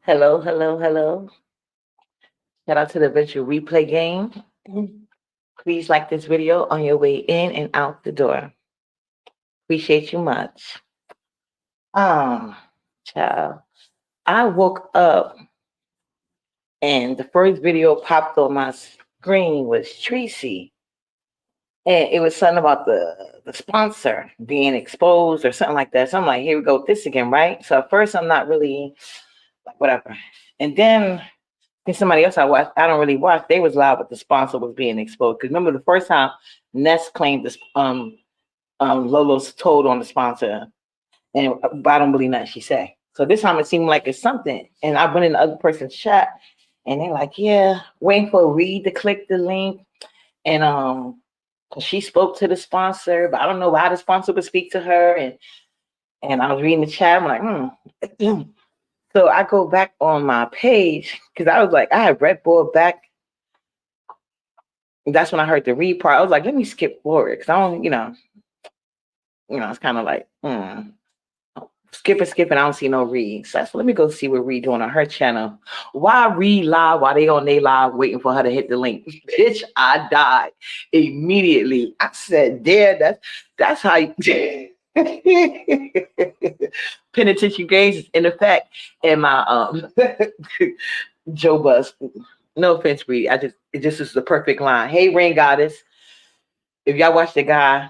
Hello, hello, hello. Shout out to the virtual replay game. Please like this video on your way in and out the door. Appreciate you much. Um, Child, I woke up and the first video popped on my screen was Tracy. And it was something about the sponsor being exposed or something like that. So I'm like, here we go with this again, right? So at first I'm not really like whatever. And then and somebody else I watched, I don't really watch, they was live, but the sponsor was being exposed. Because remember the first time Ness claimed this Lolo's told on the sponsor, and but I don't believe nothing she said. So this time it seemed like it's something. And I went in the other person's chat and they're like, yeah, waiting for Reed to click the link. And 'cause she spoke to the sponsor, but I don't know why the sponsor would speak to her. And I was reading the chat, I'm like, So I go back on my page because I was like, I had Red Bull back. That's when I heard the read part. I was like, let me skip forward because I don't, it's kind of like skipping. I don't see no read. So let me go see what Reed doing on her channel. Why Reed live while they on their live waiting for her to hit the link? Bitch, I died immediately. I said, "Dad, that's how." Penitentiary games is in effect, and my Joe Bus. No offense, Reed. It just is the perfect line. Hey, Rain Goddess. If y'all watch the guy,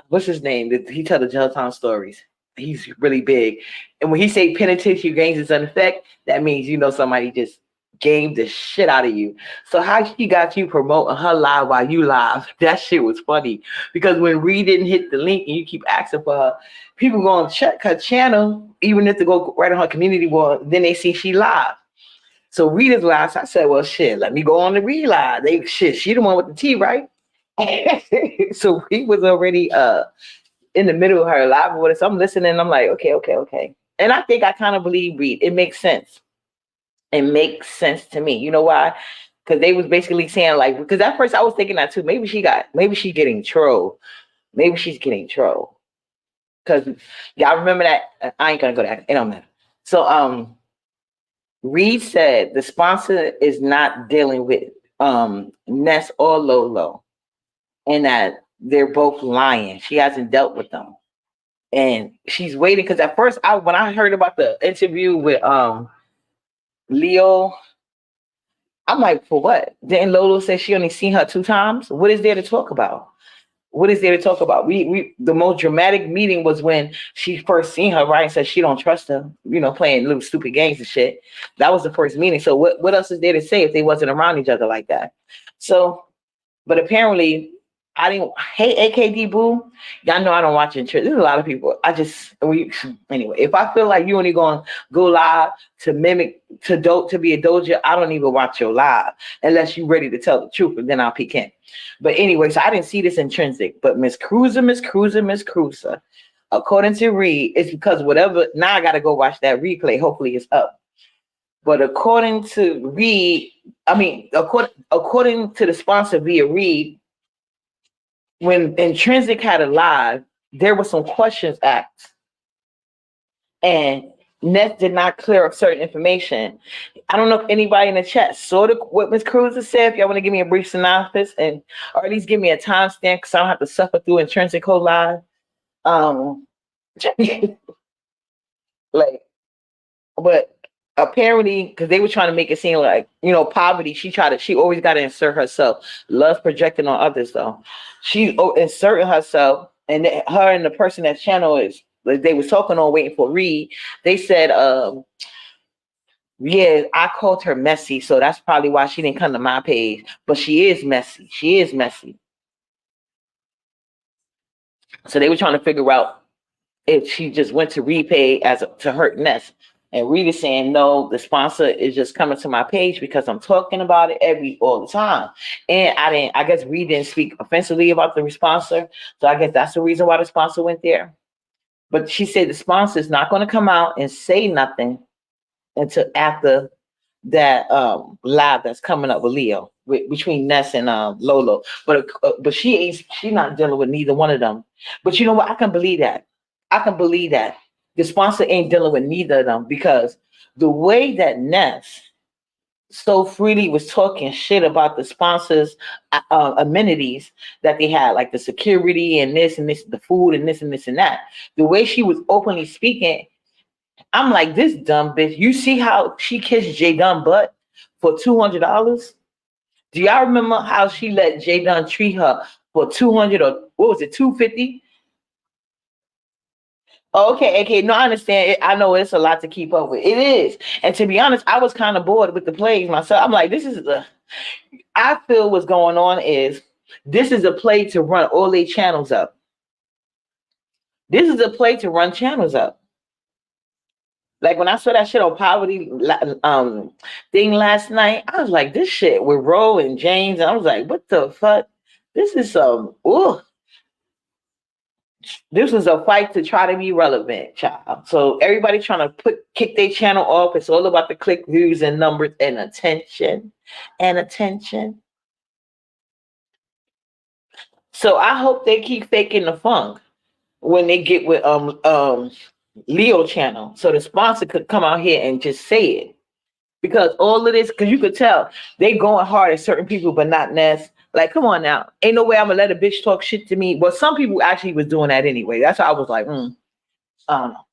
what's his name? He tell the Jailtown stories. He's really big. And when he say penitentiary games is in effect, that means somebody just gamed the shit out of you. So how she got you promoting her live while you live, that shit was funny. Because when Reed didn't hit the link and you keep asking for her, people going to check her channel, even if they go right on her community wall, then they see she live. So Reed is live. So I said, well, shit, let me go on the Reed live. She the one with the T, right? So he was already in the middle of her live with us. So I'm listening. I'm like, okay. And I think I kind of believe Reed. It makes sense. It makes sense to me. You know why? Because they was basically saying like, because at first I was thinking that too. Maybe she's getting trolled. Maybe she's getting trolled. Because y'all remember that? I ain't gonna go there. It don't matter. So Reed said the sponsor is not dealing with Ness or Lolo, and that they're both lying. She hasn't dealt with them. And she's waiting because at first when I heard about the interview with Leo, I'm like, for what? Didn't Lolo say she only seen her 2 times? What is there to talk about? What is there to talk about? We the most dramatic meeting was when she first seen her, right? And said she don't trust her, playing little stupid games and shit. That was the first meeting. So what else is there to say if they wasn't around each other like that? So, but apparently I didn't. Hey, AKD Boo, y'all know I don't watch in church. There's a lot of people. Anyway. If I feel like you only gonna go live to mimic to be a doja, I don't even watch your live unless you ready to tell the truth, and then I'll peek in. But anyway, so I didn't see this intrinsic. But Miss Cruiser, according to Reed, it's because whatever. Now I gotta go watch that replay. Hopefully it's up. But according to Reed, according to the sponsor via Reed, when Intrinsic had a live, there were some questions asked, and Ness did not clear up certain information. I don't know if anybody in the chat saw what Ms. Cruiser said. If y'all want to give me a brief synopsis or at least give me a timestamp, because I don't have to suffer through Intrinsic whole live. Like, but apparently, because they were trying to make it seem like poverty. She always got to insert herself. Loves projecting on others, though. She inserting herself, and her and the person that channel is like they was talking on waiting for Reed. They said, yeah, I called her messy, so that's probably why she didn't come to my page. But she is messy. She is messy. So they were trying to figure out if she just went to repay to hurt Ness. And Reed is saying, no, the sponsor is just coming to my page because I'm talking about it all the time. And I guess Reed didn't speak offensively about the sponsor. So I guess that's the reason why the sponsor went there. But she said the sponsor is not going to come out and say nothing until after that live that's coming up with Leo between Ness and Lolo. But she's not dealing with neither one of them. But you know what? I can believe that. The sponsor ain't dealing with neither of them because the way that Ness so freely was talking shit about the sponsors' amenities that they had, like the security and this, the food and this and this and that. The way she was openly speaking, I'm like, this dumb bitch. You see how she kissed Jay Dunn butt for $200? Do y'all remember how she let Jay Dunn treat her for 200 or what was it, 250? Okay, okay. No, I understand. I know it's a lot to keep up with. It is. And to be honest, I was kind of bored with the plays myself. I'm like, this is the I feel what's going on is this is a play to run all their channels up. This is a play to run channels up. Like when I saw that shit on poverty thing last night, I was like, this shit with Ro and James, and I was like, what the fuck? This is this was a fight to try to be relevant, child. So everybody trying to kick their channel off. It's all about the click views and numbers and attention. And attention. So I hope they keep faking the funk when they get with Leo channel. So the sponsor could come out here and just say it. Because all of this, because you could tell they going hard at certain people, but not Ness. Like, come on now. Ain't no way I'm gonna let a bitch talk shit to me. Well, some people actually was doing that anyway. That's why I was like, I don't know.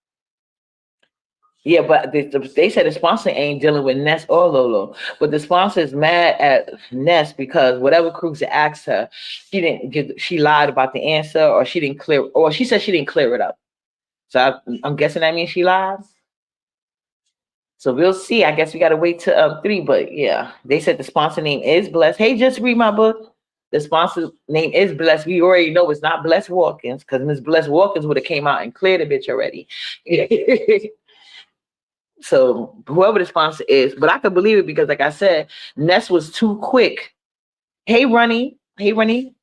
Yeah, but they said the sponsor ain't dealing with Ness or Lolo. But the sponsor is mad at Ness because whatever Cruiser asked her, she lied about the answer, or she said she didn't clear it up. So I'm guessing that means she lied. So we'll see. I guess we gotta wait till 3. But yeah, they said the sponsor name is Blessed. Hey, just read my book. The sponsor name is Blessed. We already know it's not Blessed Walkins, because Miss Blessed Walkins would have came out and cleared the bitch already. So whoever the sponsor is, but I could believe it because, like I said, Ness was too quick. Hey, Runny. Hey, Runny.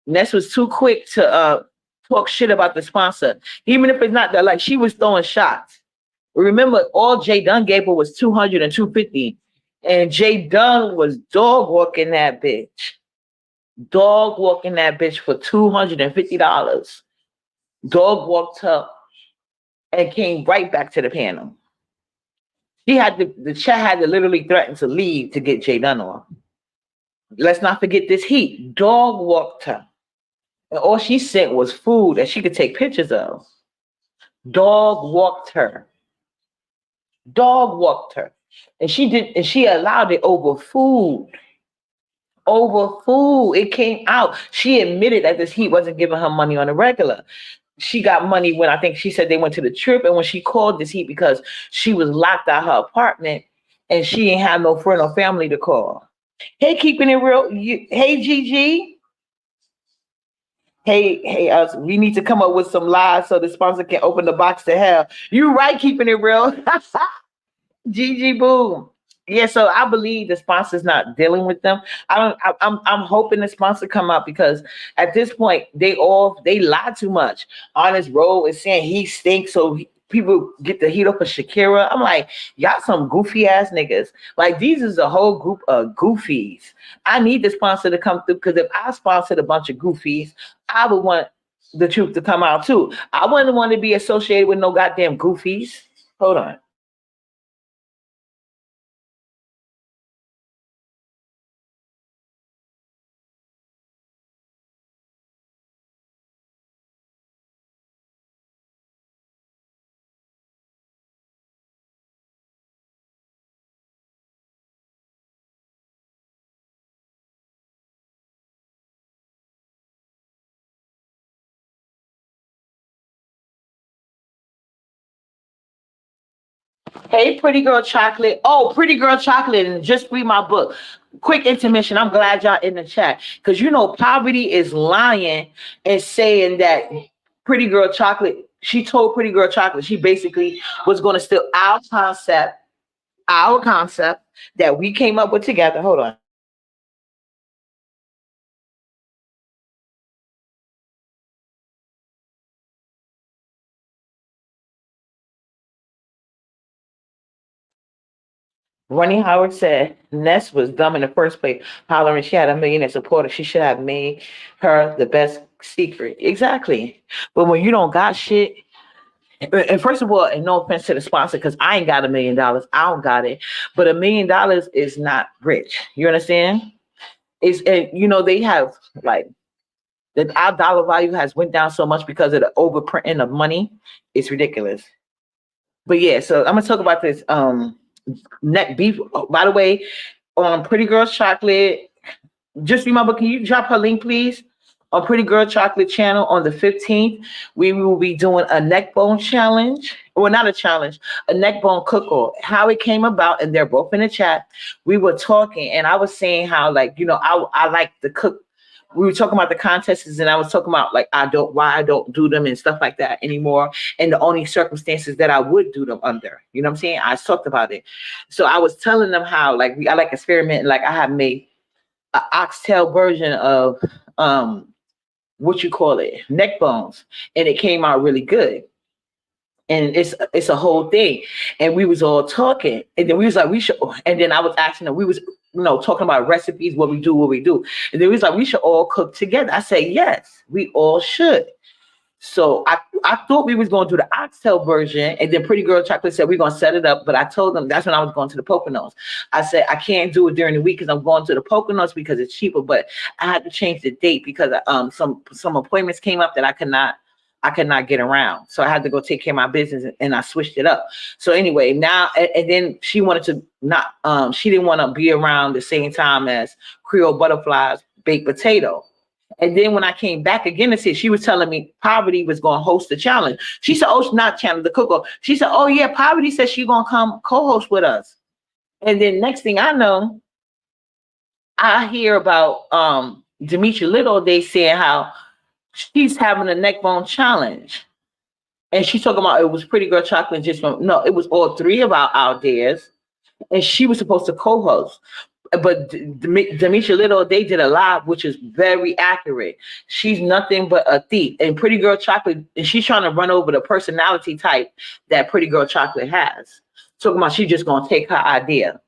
Ness was too quick to talk shit about the sponsor, even if it's not that. Like, she was throwing shots. Remember, all Jay Dunn gave her was 200 and 250, and Jay Dunn was dog walking that bitch. Dog walking that bitch for $250. Dog walked her and came right back to the panel. The chat had to literally threaten to leave to get Jay Dunn off. Let's not forget this heat. Dog walked her. And all she sent was food that she could take pictures of. Dog walked her. Dog walked her. And she allowed it over food. Over food. It came out. She admitted that this heat wasn't giving her money on the regular. She got money when I think she said they went to the trip, and when she called this heat because she was locked out her apartment and she ain't have no friend or family to call. Hey, keeping it real. Hey, Gigi. Hey, us. We need to come up with some lies so the sponsor can open the box to hell. You right, keeping it real. Gigi Boom. Yeah, so I believe the sponsor's not dealing with them. I'm hoping the sponsor come out because at this point they lie too much. Honest Road is saying he stinks, so people get the heat up of Shakira. I'm like, y'all some goofy ass niggas. Like, these is a whole group of goofies. I need the sponsor to come through because if I sponsored a bunch of goofies, I would want the truth to come out too. I wouldn't want to be associated with no goddamn goofies. Hold on. Hey, Pretty Girl Chocolate. Oh, Pretty Girl Chocolate, and just read my book. Quick intermission. I'm glad y'all in the chat because you know Poverty is lying and saying that Pretty Girl Chocolate. She told Pretty Girl Chocolate she basically was going to steal our concept that we came up with together. Hold on. Ronnie Howard said Ness was dumb in the first place, hollering she had 1 million supporters. She should have made her the best secret. Exactly. But when you don't got shit, And first of all, and no offense to the sponsor, because I ain't got $1 million. I don't got it. But $1 million is not rich. You understand? It's, and they have like that our dollar value has went down so much because of the overprinting of money. It's ridiculous. But yeah, so I'm gonna talk about this neck beef. Oh, by the way, on Pretty Girls Chocolate, just remember, can you drop her link, please? On Pretty Girl Chocolate channel on the 15th, we will be doing a neck bone challenge. Well, not a challenge, a neck bone cook-off. How it came about, and they're both in the chat. We were talking, and I was saying how, like, I like to cook. We were talking about the contests, and I was talking about like why I don't do them and stuff like that anymore, and the only circumstances that I would do them under. You know what I'm saying? I talked about it. So I was telling them how like I like experimenting. Like I have made an oxtail version of what you call it, neck bones, and it came out really good. And it's a whole thing. And we was all talking, and then we was like, we should. And then I was asking them, we was talking about recipes, what we do. And then we was like, we should all cook together. I say yes, we all should. So I thought we was going to do the oxtail version, and then Pretty Girl Chocolate said we're going to set it up. But I told them that's when I was going to the Poconos. I said I can't do it during the week because I'm going to the Poconos because it's cheaper. But I had to change the date because some appointments came up that I could not get around. So I had to go take care of my business, and I switched it up. So anyway, now and then she wanted to not she didn't want to be around the same time as Creole Butterflies baked potato. And then when I came back again and said, she was telling me Poverty was going to host the challenge. She said, oh, not challenge, the cook-off. She said, oh yeah, Poverty said she's going to come co-host with us. And then next thing I know, I hear about Demetria Little, they saying how she's having a neck bone challenge. And she's talking about it was Pretty Girl Chocolate no, it was all three of our ideas. And she was supposed to co-host. But Demetria Little, they did a live, which is very accurate. She's nothing but a thief. And Pretty Girl Chocolate, and she's trying to run over the personality type that Pretty Girl Chocolate has. Talking about she's just going to take her idea.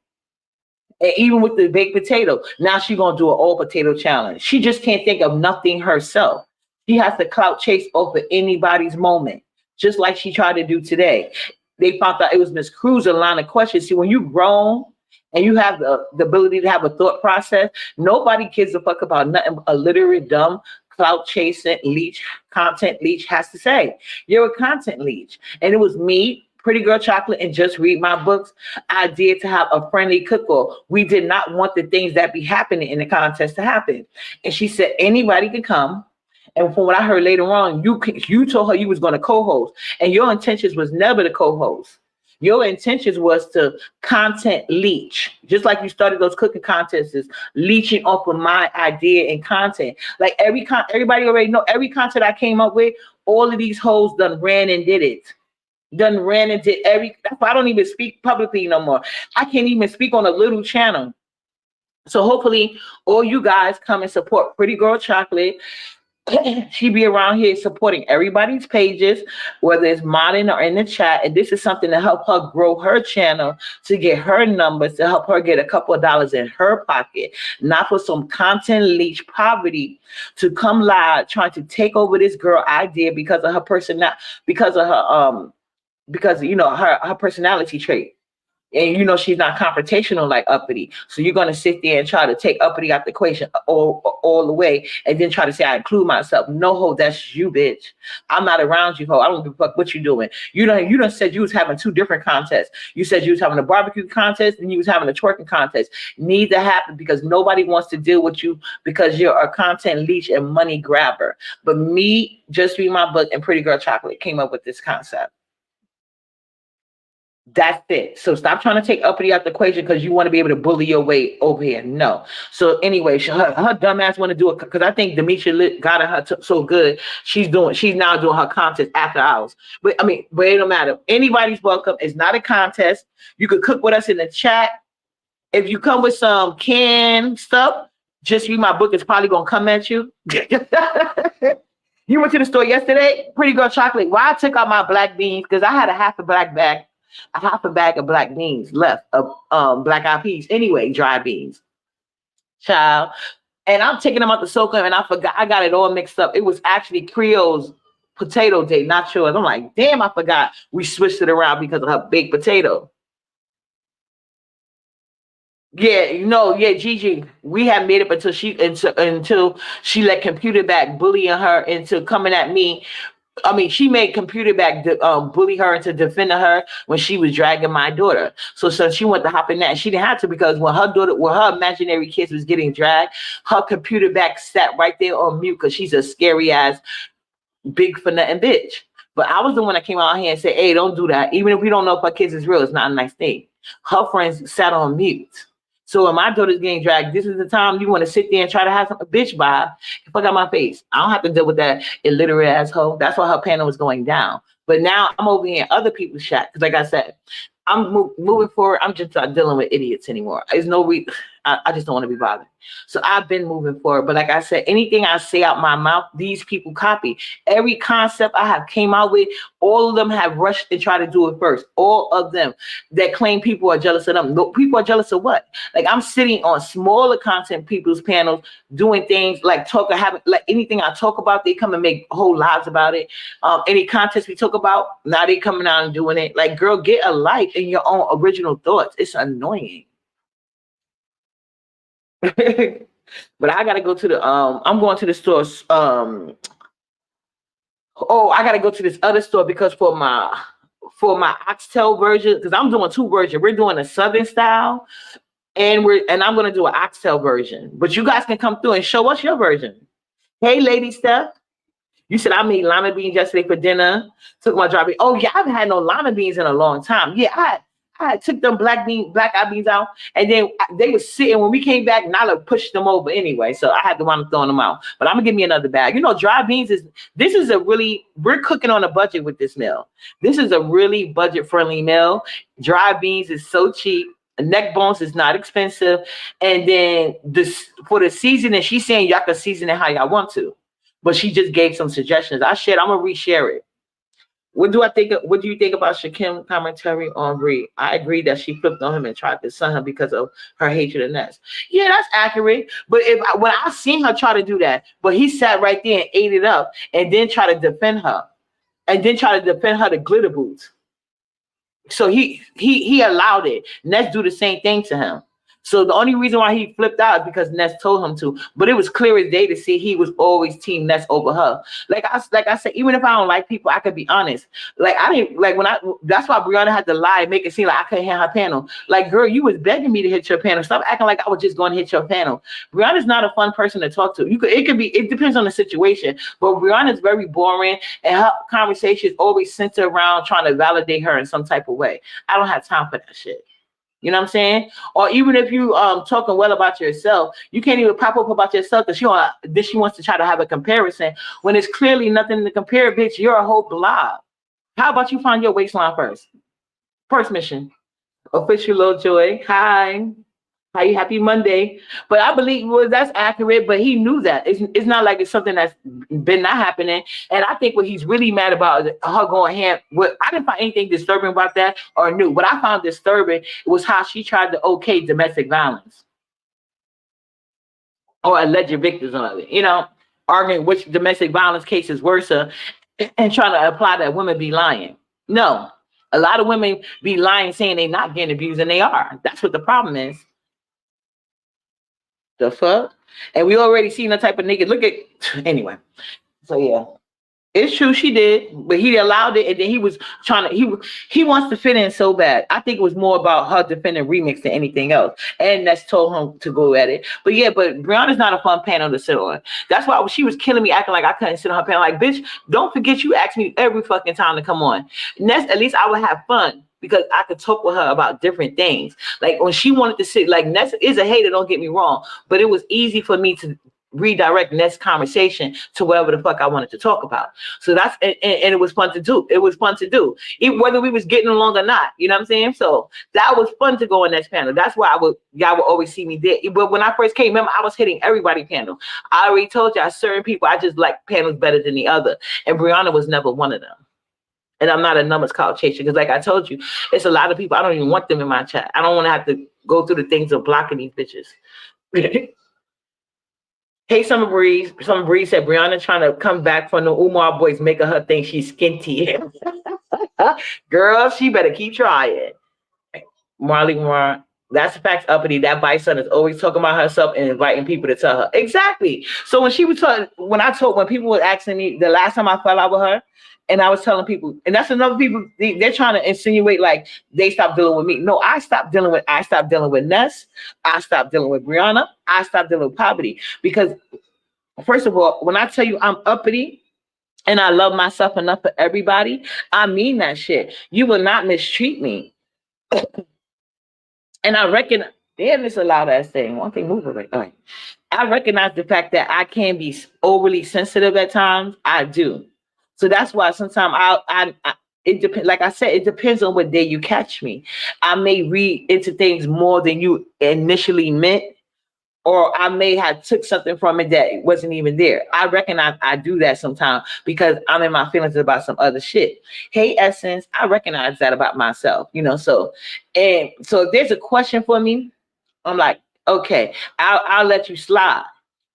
And even with the baked potato, now she's going to do an all potato challenge. She just can't think of nothing herself. She has to clout chase over anybody's moment, just like she tried to do today. They found out it was Miss Cruz a line of questions. See, when you grown and you have the ability to have a thought process, nobody gives a fuck about nothing a literate, dumb, clout chasing, leech, content leech has to say. You're a content leech. And it was me, Pretty Girl Chocolate, and Just Read My Books. I did to have a friendly cook-off. We did not want the things that be happening in the contest to happen. And she said anybody could come. And from what I heard later on, you told her you was going to co-host, and your intentions was never to co-host. Your intentions was to content leech, just like you started those cooking contests, is leeching off of my idea and content. Like everybody already know every content I came up with. All of these hoes done ran and did it. Done ran and did every. That's why I don't even speak publicly no more. I can't even speak on a little channel. So hopefully, all you guys come and support Pretty Girl Chocolate. She be around here supporting everybody's pages, whether it's modding or in the chat. And this is something to help her grow her channel, to get her numbers, to help her get a couple of dollars in her pocket, not for some content leech Poverty to come live trying to take over this girl idea because of her personality, because of her her personality trait. And she's not confrontational like Uppity. So you're going to sit there and try to take Uppity out the equation all the way and then try to say I include myself. No, ho, that's you, bitch. I'm not around you, ho. I don't give a fuck what you're doing. You done said you was having two different contests. You said you was having a barbecue contest and you was having a twerking contest. Neither happened because nobody wants to deal with you because you're a content leech and money grabber. But me, Just Read My Book, and Pretty Girl Chocolate came up with this concept. That's it. So stop trying to take Uppity out the equation because you want to be able to bully your way over here. No. So anyway, her dumb ass want to do it because I think Demetria got her so good. She's now doing her contest after hours. But it don't matter. Anybody's welcome. It's not a contest. You could cook with us in the chat. If you come with some canned stuff, Just Read My Book is probably gonna come at you. You went to the store yesterday, Pretty Girl Chocolate. Why I took out my black beans because I had a half a bag of black beans left of black eyed peas. Anyway, dry beans, child. And I'm taking them out to soak them, and I forgot I got it all mixed up. It was actually Creole's potato day, not yours. I'm like, damn, I forgot. We switched it around because of her baked potato. Yeah, yeah, Gigi. We had made up until she let computer back bullying her into coming at me. I mean, she made computer back bully her into defending her when she was dragging my daughter. So she went to hop in that, and she didn't have to because when her imaginary kids was getting dragged, her computer back sat right there on mute because she's a scary ass big for nothing bitch. But I was the one that came out here and said, hey, don't do that. Even if we don't know if our kids is real, it's not a nice thing. Her friends sat on mute. So when my daughter's getting dragged, this is the time you want to sit there and try to have some bitch by. Fuck out my face. I don't have to deal with that illiterate asshole. That's why her panel was going down. But now I'm over here in other people's chat. Because like I said, I'm moving forward. I'm just not dealing with idiots anymore. There's no I just don't want to be bothered. So I've been moving forward. But like I said, anything I say out my mouth, these people copy. Every concept I have came out with, all of them have rushed and tried to do it first. All of them that claim people are jealous of them. No, people are jealous of what? Like I'm sitting on smaller content people's panels doing things like like anything I talk about, they come and make whole lives about it. Any contest we talk about, now they coming out and doing it. Like, girl, get a life in your own original thoughts. It's annoying. But I gotta go to the I'm going to the store. Oh, I gotta go to this other store because for my oxtail version, because I'm doing two versions. We're doing a southern style, and I'm gonna do an oxtail version. But you guys can come through and show us your version. Hey, Lady Steph. You said I made lima beans yesterday for dinner. Took my dry beans. Oh yeah, I haven't had no lima beans in a long time. Yeah, I took them black eye beans out, and then they were sitting when we came back. Nala pushed them over anyway, so I had to wind up throwing them out. But I'm gonna give me another bag. Dry beans we're cooking on a budget with this meal. This is a really budget friendly meal. Dry beans is so cheap. Neck bones is not expensive, and then this for the seasoning, she's saying y'all can season it how y'all want to, but she just gave some suggestions. I'm gonna reshare it. What do I think? What do you think about Shakim's commentary on Bree? I agree that she flipped on him and tried to sun him because of her hatred of Ness. Yeah, that's accurate. But when I seen her try to do that, but he sat right there and ate it up, and then try to defend her, the glitter boots. So he allowed it. Ness do the same thing to him. So the only reason why he flipped out is because Ness told him to. But it was clear as day to see he was always team Ness over her. Like I said, even if I don't like people, I could be honest. Like I didn't like when that's why Brianna had to lie and make it seem like I couldn't hit her panel. Like, girl, you was begging me to hit your panel. Stop acting like I was just going to hit your panel. Brianna's not a fun person to talk to. It depends on the situation. But Brianna's very boring, and her conversations always center around trying to validate her in some type of way. I don't have time for that shit. You know what I'm saying? Or even if you talking well about yourself, you can't even pop up about yourself because she wants to try to have a comparison when it's clearly nothing to compare, bitch. You're a whole blob. How about you find your waistline first? First mission. Official Lil Joy. Hi. How you? Happy Monday. But I believe that's accurate, but he knew that. It's not like it's something that's been not happening. And I think what he's really mad about is her going ham. I didn't find anything disturbing about that or new. What I found disturbing was how she tried to okay domestic violence or alleged victims of it. Arguing which domestic violence case is worse and trying to apply that women be lying. No. A lot of women be lying saying they're not getting abused, and they are. That's what the problem is. The fuck? And we already seen the type of nigga. Look at anyway. So yeah, it's true she did, but he allowed it, and then he was trying to. He wants to fit in so bad. I think it was more about her defending Remix than anything else, and that's told him to go at it. But yeah, but Brianna's not a fun panel to sit on. That's why she was killing me, acting like I couldn't sit on her panel. Like, bitch, don't forget you asked me every fucking time to come on. Next, at least I would have fun, because I could talk with her about different things. Like when she wanted to sit, like Ness is a hater, don't get me wrong, but it was easy for me to redirect Ness conversation to whatever the fuck I wanted to talk about. So that's, and it was fun to do. It was fun to do, even whether we was getting along or not. You know what I'm saying? So that was fun to go on Ness panel. That's why y'all would always see me there. But when I first came, remember, I was hitting everybody panel. I already told y'all certain people, I just like panels better than the other. And Brianna was never one of them. And I'm not a numbers call chaser, because like I told you, it's a lot of people, I don't even want them in my chat. I don't want to have to go through the things of blocking these bitches. Hey, Summer Breeze. Summer Breeze said Brianna trying to come back from the Umar boys, making her think she's skinty. Girl, she better keep trying. Marley Moore. That's the facts, uppity. That bison is always talking about herself and inviting people to tell her. Exactly. So when she was talking, when people were asking me the last time I fell out with her, and I was telling people, and that's another people, they're trying to insinuate like they stopped dealing with me. No, I stopped dealing with Ness. I stopped dealing with Brianna. I stopped dealing with poverty. Because first of all, when I tell you I'm uppity, and I love myself enough for everybody, I mean that shit. You will not mistreat me. And I reckon, damn, it's a loud ass thing. One thing moving right. All right. I recognize the fact that I can be overly sensitive at times. I do. So that's why sometimes I it depends. Like I said, it depends on what day you catch me. I may read into things more than you initially meant, or I may have took something from it that wasn't even there. I recognize I do that sometimes because I'm in my feelings about some other shit. Hey, Essence, I recognize that about myself, so, and so if there's a question for me, I'm like, okay, I'll let you slide.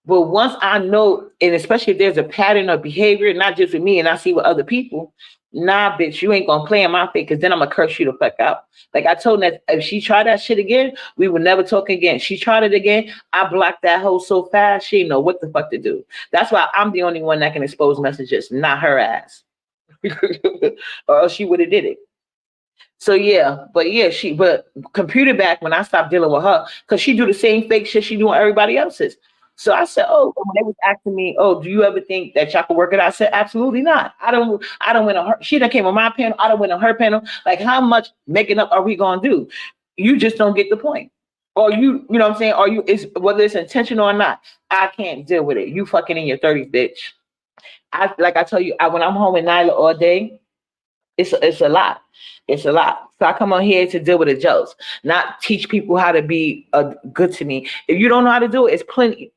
But once I know, and especially if there's a pattern of behavior, not just with me, and I see with other people, nah, bitch, you ain't gonna play in my face, because then I'm gonna curse you the fuck out. Like I told her, if she tried that shit again, we would never talk again. She tried it again, I blocked that hoe so fast, she didn't know what the fuck to do. That's why I'm the only one that can expose messages, not her ass. Or else she would have did it. So but computer back when I stopped dealing with her, because she do the same fake shit she doing everybody else's. So I said, oh, when they was asking me, oh, do you ever think that y'all could work it out? I said, absolutely not. I don't went on her. She done came on my panel. I don't went on her panel. Like, how much making up are we gonna do? You just don't get the point. Or you know what I'm saying? Or whether it's intentional or not, I can't deal with it. You fucking in your 30s, bitch. I tell you, when I'm home with Nyla all day, it's a lot. It's a lot. So I come on here to deal with the jokes, not teach people how to be good to me. If you don't know how to do it, it's plenty.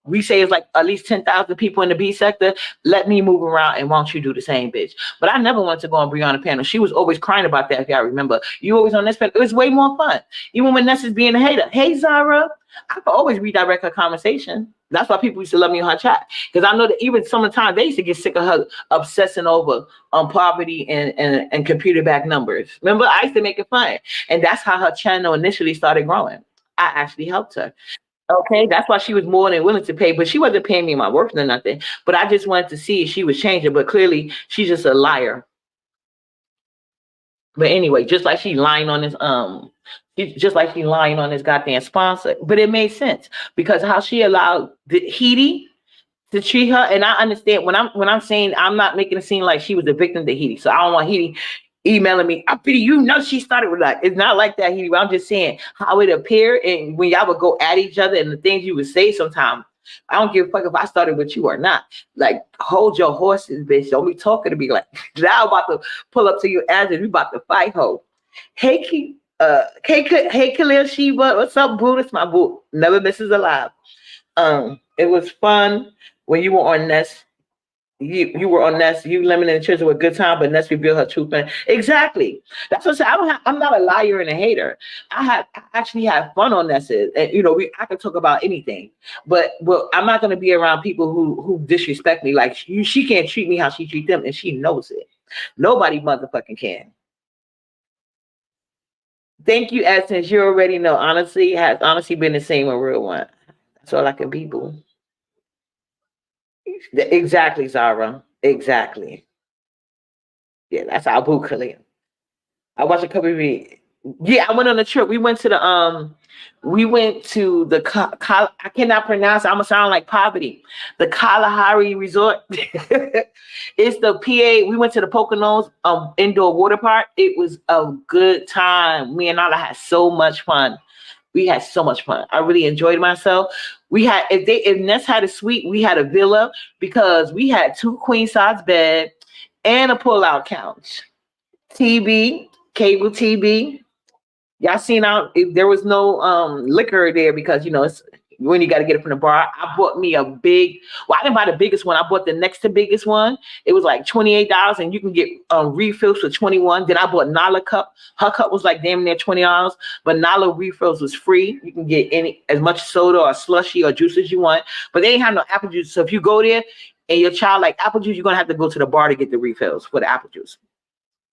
We say it's like at least 10,000 people in the B sector. Let me move around and won't you do the same, bitch? But I never wanted to go on Brianna panel. She was always crying about that, if y'all remember. You always on this panel. It was way more fun. Even when Ness is being a hater. Hey, Zara. I could always redirect her conversation. That's why people used to love me on her chat. Because I know that even sometimes they used to get sick of her obsessing over poverty and computer back numbers. Remember, I used to make it fun. And that's how her channel initially started growing. I actually helped her. Okay, that's why she was more than willing to pay, but she wasn't paying me my worth or nothing. But I just wanted to see if she was changing. But clearly, she's just a liar. But anyway, just like she lying on this goddamn sponsor. But it made sense because how she allowed the Heidi to treat her, and I understand when I'm saying I'm not making it seem like she was a victim to Heidi. So I don't want Heidi emailing me. I pity she started with that. It's not like that, Heidi. I'm just saying how it appeared, and when y'all would go at each other and the things you would say sometimes. I don't give a fuck if I started with you or not. Like, hold your horses, bitch. Don't be talking to me like now. I'm about to pull up to your ass and we about to fight, ho. Hey, Khalil Sheba, what's up, boo? It's my boo. Never misses a live. It was fun when you were on Nest. You were on Nest. You limited the children with a good time, but Nest revealed her truth. And exactly, that's what I said. I'm not a liar and a hater. I actually have fun on Nest, and I can talk about anything. But I'm not going to be around people who disrespect me. Like she can't treat me how she treat them, and she knows it. Nobody motherfucking can. Thank you, Essence. You already know. Honestly, has honestly been the same a real one. That's all I can be, boo. Exactly, Zara. Exactly. Yeah, that's our boo, Khalil. I watched a couple of Yeah, I went on a trip. We went to the I cannot pronounce it. I'm gonna sound like poverty. The Kalahari Resort. It's the PA. We went to the Poconos indoor water park. It was a good time. Me and Nala had so much fun. We had so much fun. I really enjoyed myself. We had if Ness had a suite, we had a villa because we had 2 queen size bed and a pull out couch, TV, cable TV. Y'all seen out if there was no liquor there because when you got to get it from the bar. I bought me a big. Well, I didn't buy the biggest one. I bought the next to biggest one. It was like $28, and you can get refills for 21. Then I bought Nala cup. Her cup was like damn near $20, but Nala refills was free. You can get any as much soda or slushy or juice as you want, but they ain't have no apple juice. So if you go there and your child like apple juice, you're gonna have to go to the bar to get the refills for the apple juice.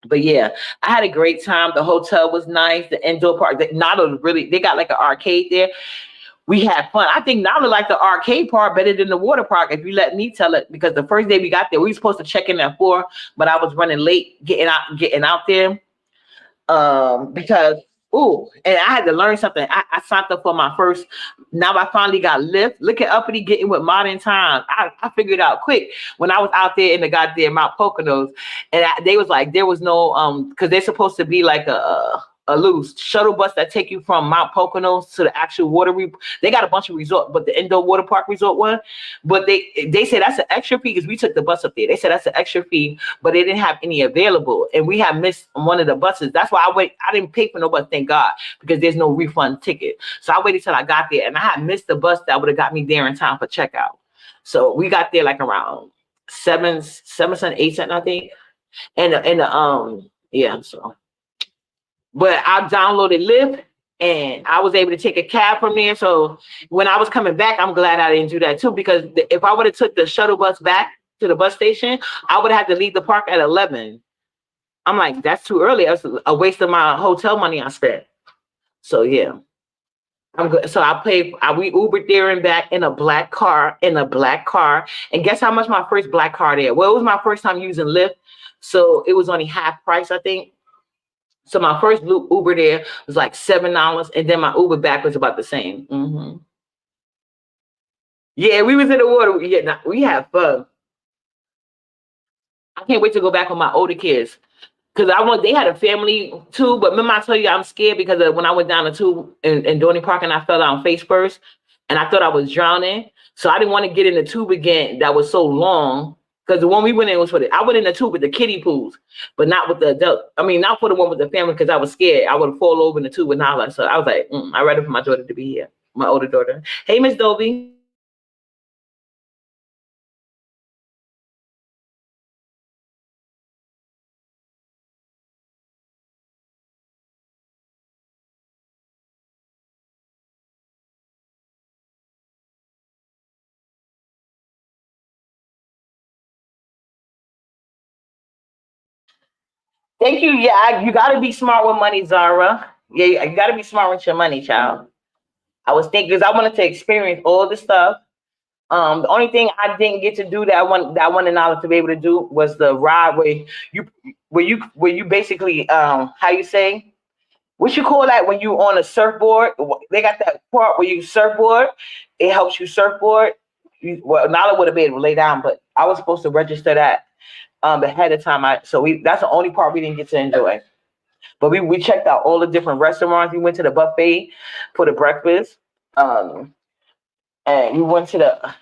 But yeah, I had a great time. The hotel was nice. The indoor park, Nala really, they got like an arcade there. We had fun. I think Nala liked the arcade part better than the water park, if you let me tell it, because the first day we got there, we were supposed to check in at 4, but I was running late getting out there. Because and I had to learn something. I signed up for my first. Now I finally got Lyft. Look at uppity getting with modern times. I figured out quick when I was out there in the goddamn Mount Poconos, and they was like there was no because they're supposed to be like a loose shuttle bus that take you from Mount Poconos to the actual water. They got a bunch of resort, but the indoor water park resort one, but they said that's an extra fee because we took the bus up there. They said that's an extra fee, but they didn't have any available, and we had missed one of the buses. That's why I didn't pay for no bus, thank God, because there's no refund ticket. So I waited till I got there, and I had missed the bus that would have got me there in time for checkout. So we got there like around 7 cents, 8 cents, I think, and yeah, so. But I downloaded Lyft, and I was able to take a cab from there. So when I was coming back, I'm glad I didn't do that too, because if I would have took the shuttle bus back to the bus station, I would have had to leave the park at 11. I'm like, that's too early. That's a waste of my hotel money I spent. So yeah, I'm good. So we Ubered there and back in a black car, And guess how much my first black car there? Well, it was my first time using Lyft, so it was only half price, I think. So my first Uber there was like $7, and then my Uber back was about the same. Yeah, we was in the water. Yeah, we had fun. I can't wait to go back with my older kids, because they had a family too. But remember I told you I'm scared because when I went down the tube in Dorney Park and I fell down face first, and I thought I was drowning. So I didn't want to get in the tube again. That was so long. Because the one we went in was I went in the tube with the kiddie pools, but not with the adult. I mean, not for the one with the family, because I was scared I would fall over in the tube with Nala. So I was like, I'd rather for my daughter to be here, my older daughter. Hey, Miss Dovey. Thank you. Yeah, you got to be smart with money, Zara. Yeah, you got to be smart with your money, child. I was thinking because I wanted to experience all the stuff. The only thing I didn't get to do that I wanted Nala to be able to do was the ride where you basically how you say, what you call that when you on a surfboard? They got that part where you surfboard. It helps you surfboard. Well, Nala would have been able to lay down, but I was supposed to register that ahead of time. That's the only part we didn't get to enjoy. But we checked out all the different restaurants. We went to the buffet for the breakfast. And we went to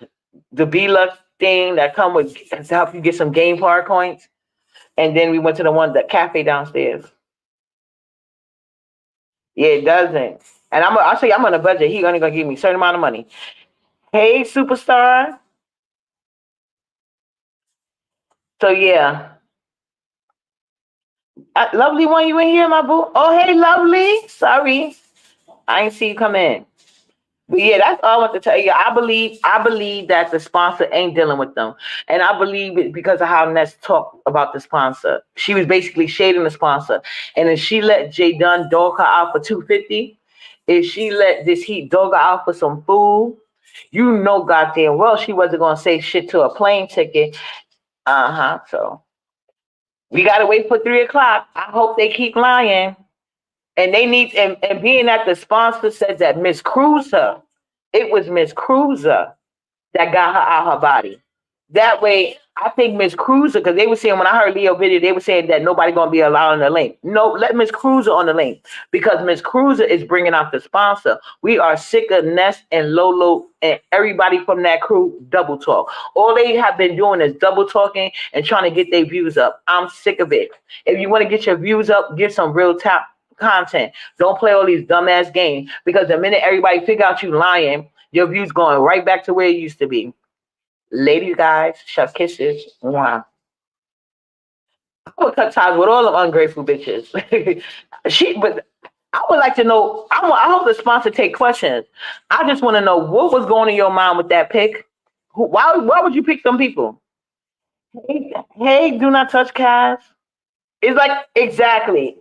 the B-Lux thing that come with to help you get some game park points. And then we went to the cafe downstairs. Yeah, it doesn't. And I'll say I'm on a budget. He's only gonna give me a certain amount of money. Hey, superstar. So yeah. Lovely one, you in here, my boo? Oh, hey, lovely. Sorry. I ain't see you come in. But yeah, that's all I want to tell you. I believe that the sponsor ain't dealing with them. And I believe it because of how Ness talked about the sponsor. She was basically shading the sponsor. And if she let Jay Dunn dog her out for $250, if she let this Heat dog her out for some food, you know goddamn well she wasn't gonna say shit to a plane ticket. So we gotta wait for 3 o'clock. I hope they keep lying. And they need and being that the sponsor said that Miss Cruiser, it was Miss Cruiser that got her out her body. That way, I think Miss Cruiser, because they were saying when I heard Leo video, they were saying that nobody gonna be allowed on the link. No, let Miss Cruiser on the link, because Miss Cruiser is bringing out the sponsor. We are sick of Ness and Lolo and everybody from that crew double talk. All they have been doing is double talking and trying to get their views up. I'm sick of it. If you want to get your views up, get some real content. Don't play all these dumbass games, because the minute everybody figure out you lying, Your view's going right back to where it used to be. Ladies, guys, chef kisses. Wow. I would cut ties with all them ungrateful bitches. But I would like to know. I hope the sponsor take questions. I just want to know what was going in your mind with that pick. Why would you pick some people? Hey, do not touch Cass. It's like exactly.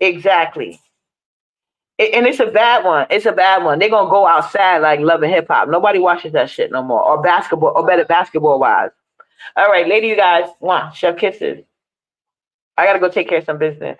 And it's a bad one. It's a bad one. They're gonna go outside like Love and Hip Hop. Nobody watches that shit no more. Or basketball, or better basketball wise. All right, lady, you guys, chef kisses. I gotta go take care of some business.